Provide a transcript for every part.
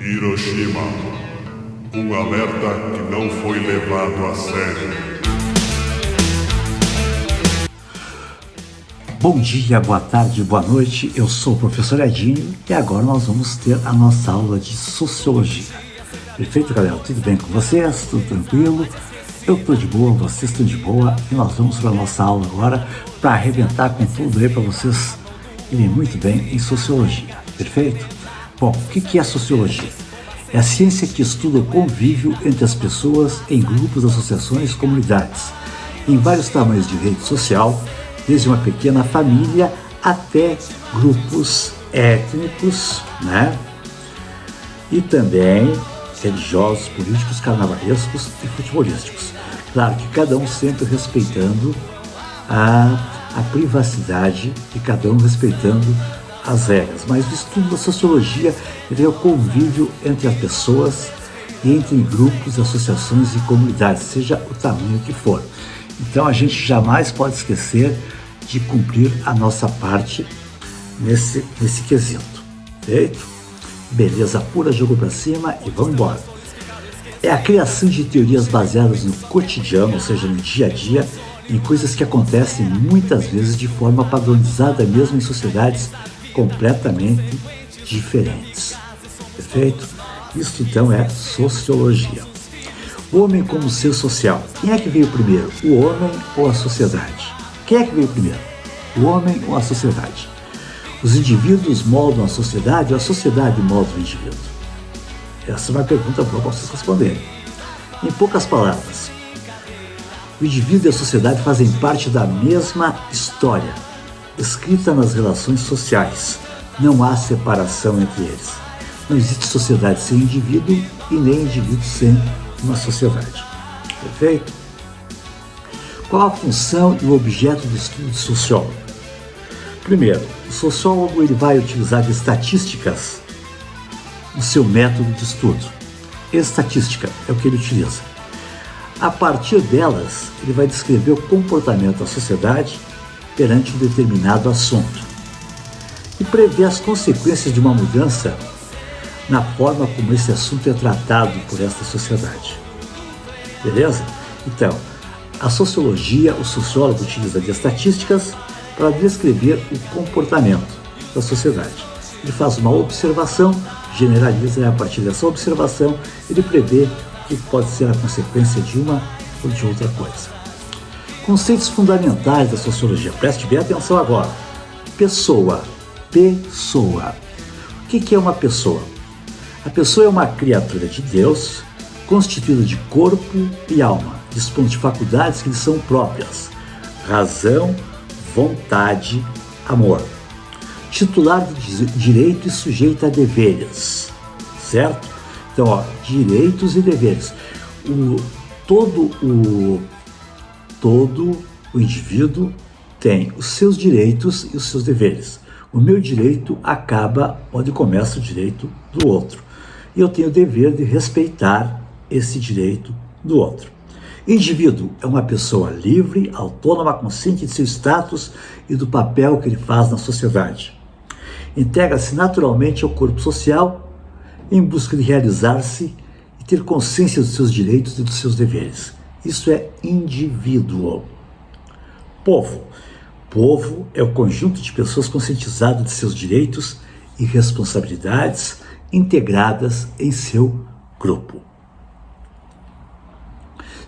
Hiroshima, um alerta que não foi levado a sério. Bom dia, boa tarde, boa noite, eu sou o professor Edinho e agora nós vamos ter a nossa aula de Sociologia. Perfeito, galera? Tudo bem com vocês? Tudo tranquilo? Eu estou de boa, vocês estão de boa e nós vamos para a nossa aula agora para arrebentar com tudo aí para vocês irem muito bem em Sociologia. Perfeito? Bom, o que é Sociologia? É a ciência que estuda o convívio entre as pessoas em grupos, associações, comunidades, em vários tamanhos de rede social, desde uma pequena família até grupos étnicos, né? E também religiosos, políticos, carnavalescos e futebolísticos. Claro que cada um sempre respeitando a privacidade e cada um respeitando as regras. Mas o estudo da sociologia é o convívio entre as pessoas e entre grupos, associações e comunidades, seja o tamanho que for. Então a gente jamais pode esquecer de cumprir a nossa parte nesse quesito. Feito? Beleza pura, jogo pra cima e vamos embora. É a criação de teorias baseadas no cotidiano, ou seja, no dia a dia, em coisas que acontecem muitas vezes de forma padronizada, mesmo em sociedades completamente diferentes. Perfeito? Isso então é sociologia. O homem como ser social. Quem é que veio primeiro? O homem ou a sociedade? Quem é que veio primeiro? O homem ou a sociedade? Os indivíduos moldam a sociedade ou a sociedade molda o indivíduo? Essa é uma pergunta boa para vocês responderem. Em poucas palavras, o indivíduo e a sociedade fazem parte da mesma história, escrita nas relações sociais. Não há separação entre eles. Não existe sociedade sem indivíduo e nem indivíduo sem uma sociedade. Perfeito? Qual a função e o objeto do estudo de sociólogo? Primeiro, o sociólogo ele vai utilizar de estatísticas no seu método de estudo. Estatística é o que ele utiliza. A partir delas, ele vai descrever o comportamento da sociedade perante um determinado assunto e prever as consequências de uma mudança na forma como esse assunto é tratado por esta sociedade. Beleza? Então, a sociologia, o sociólogo utiliza de estatísticas para descrever o comportamento da sociedade. Ele faz uma observação, generaliza e a partir dessa observação ele prevê o que pode ser a consequência de uma ou de outra coisa. Conceitos fundamentais da sociologia. Preste bem atenção agora. Pessoa. Pessoa. O que é uma pessoa? A pessoa é uma criatura de Deus, constituída de corpo e alma, dispondo de faculdades que lhe são próprias: razão, vontade, amor. Titular de direito e sujeito a deveres. Certo? Então, direitos e deveres. Todo o indivíduo tem os seus direitos e os seus deveres. O meu direito acaba onde começa o direito do outro. E eu tenho o dever de respeitar esse direito do outro. Indivíduo é uma pessoa livre, autônoma, consciente de seu status e do papel que ele faz na sociedade. Integra-se naturalmente ao corpo social em busca de realizar-se e ter consciência dos seus direitos e dos seus deveres. Isso é indivíduo. Povo. Povo é o conjunto de pessoas conscientizadas de seus direitos e responsabilidades integradas em seu grupo.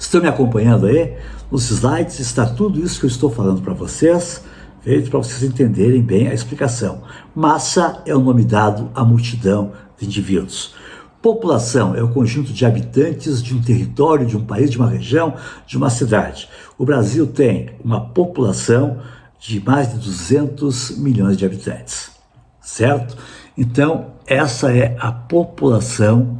Estão me acompanhando aí? Nos slides está tudo isso que eu estou falando para vocês, feito para vocês entenderem bem a explicação. Massa é o nome dado à multidão de indivíduos. População é o conjunto de habitantes de um território, de um país, de uma região, de uma cidade. O Brasil tem uma população de mais de 200 milhões de habitantes, certo? Então, essa é a população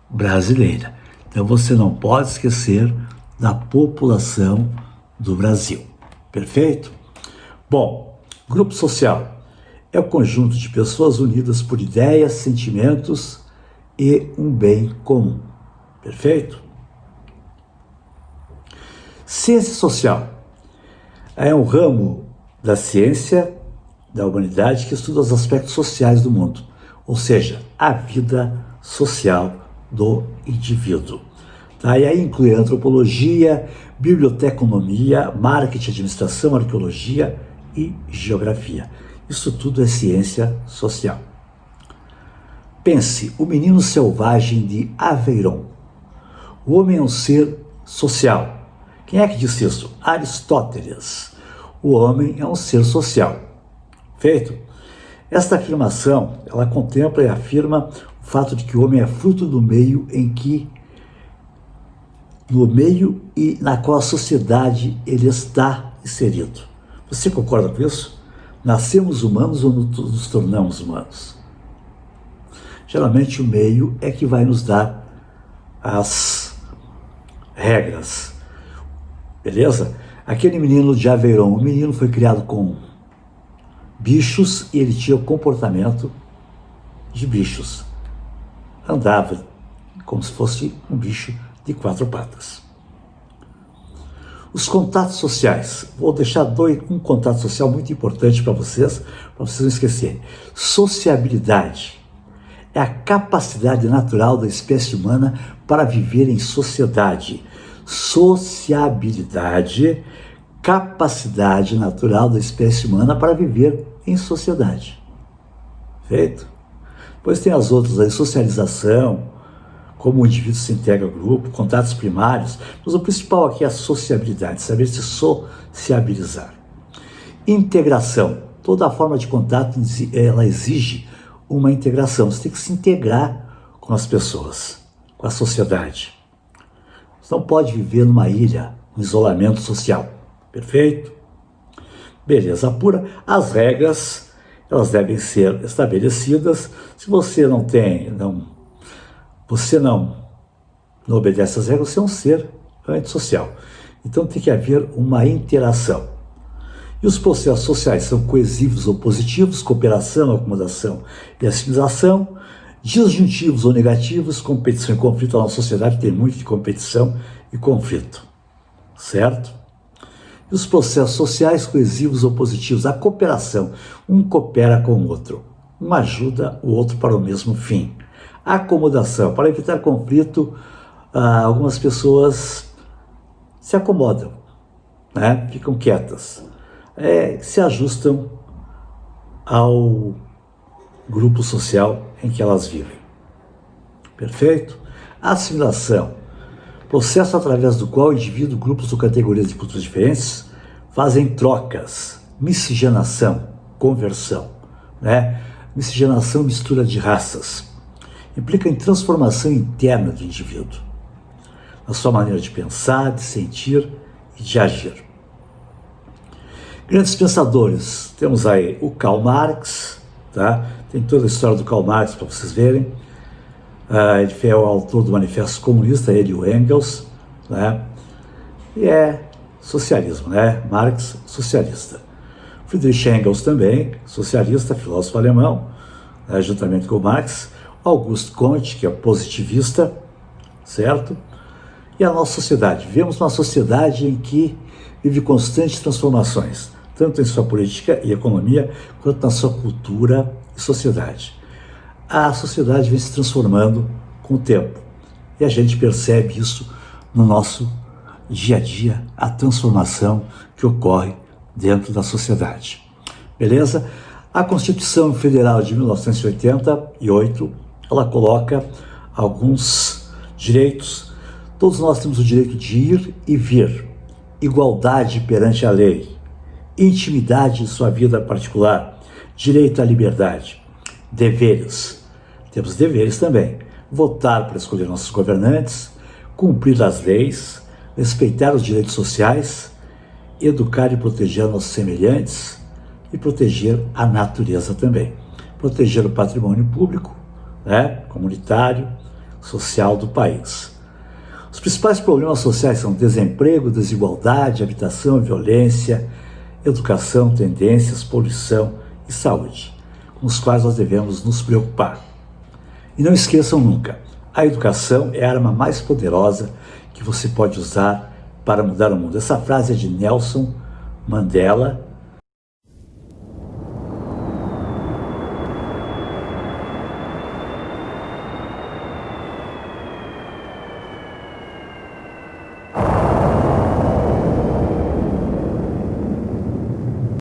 brasileira. Então, você não pode esquecer da população do Brasil. Perfeito? Bom, grupo social é o conjunto de pessoas unidas por ideias, sentimentos e um bem comum. Perfeito? Ciência social é um ramo da ciência da humanidade que estuda os aspectos sociais do mundo, ou seja, a vida social do indivíduo. Tá? E aí inclui antropologia, biblioteconomia, marketing, administração, arqueologia e geografia. Isso tudo é ciência social. Pense, o menino selvagem de Aveyron. O homem é um ser social. Quem é que disse isso? Aristóteles. O homem é um ser social. Feito? Esta afirmação, ela contempla e afirma o fato de que o homem é fruto do meio no meio e na qual a sociedade ele está inserido. Você concorda com isso? Nascemos humanos ou nos tornamos humanos? Geralmente o meio é que vai nos dar as regras. Beleza? Aquele menino de Aveyron, o menino foi criado com bichos e ele tinha o comportamento de bichos. Andava como se fosse um bicho de 4 patas. Os contatos sociais. Vou deixar um contato social muito importante para vocês não esquecerem. Sociabilidade é a capacidade natural da espécie humana para viver em sociedade. Sociabilidade, capacidade natural da espécie humana para viver em sociedade. Feito? Depois tem as outras aí, socialização, como o indivíduo se integra ao grupo, contatos primários, mas o principal aqui é a sociabilidade, saber se sociabilizar. Integração, toda a forma de contato, ela exige uma integração, você tem que se integrar com as pessoas, com a sociedade. Você não pode viver numa ilha, um isolamento social, perfeito? Beleza pura, as regras, elas devem ser estabelecidas, se você não obedece às regras, você é um ser antissocial. Então tem que haver uma interação. E os processos sociais são coesivos ou positivos, cooperação, acomodação e assimilação, disjuntivos ou negativos, competição e conflito. A nossa sociedade tem muito de competição e conflito, certo? E os processos sociais coesivos ou positivos, a cooperação, um coopera com o outro, um ajuda o outro para o mesmo fim. A acomodação, para evitar conflito, algumas pessoas se acomodam, né? Ficam quietas, se ajustam ao grupo social em que elas vivem. Perfeito? A assimilação, processo através do qual o indivíduo, grupos ou categorias de culturas diferentes fazem trocas, miscigenação, conversão, né? Miscigenação, mistura de raças. Implica em transformação interna do indivíduo, na sua maneira de pensar, de sentir e de agir. Grandes pensadores, temos aí o Karl Marx, tá? Tem toda a história do Karl Marx para vocês verem. Ele foi o autor do Manifesto Comunista, ele e o Engels, né? E é socialismo, né? Marx, socialista. Friedrich Engels também, socialista, filósofo alemão, né? Juntamente com Marx. Auguste Comte, que é positivista, certo? E a nossa sociedade. Vivemos uma sociedade em que vive constantes transformações, tanto em sua política e economia, quanto na sua cultura e sociedade. A sociedade vem se transformando com o tempo. E a gente percebe isso no nosso dia a dia, a transformação que ocorre dentro da sociedade. Beleza? A Constituição Federal de 1988, ela coloca alguns direitos. Todos nós temos o direito de ir e vir, igualdade perante a lei, intimidade em sua vida particular, direito à liberdade, deveres. Temos deveres também, votar para escolher nossos governantes, cumprir as leis, respeitar os direitos sociais, educar e proteger nossos semelhantes e proteger a natureza também. Proteger o patrimônio público, né, comunitário, social do país. Os principais problemas sociais são desemprego, desigualdade, habitação, violência, educação, tendências, poluição e saúde, com os quais nós devemos nos preocupar. E não esqueçam nunca, a educação é a arma mais poderosa que você pode usar para mudar o mundo. Essa frase é de Nelson Mandela,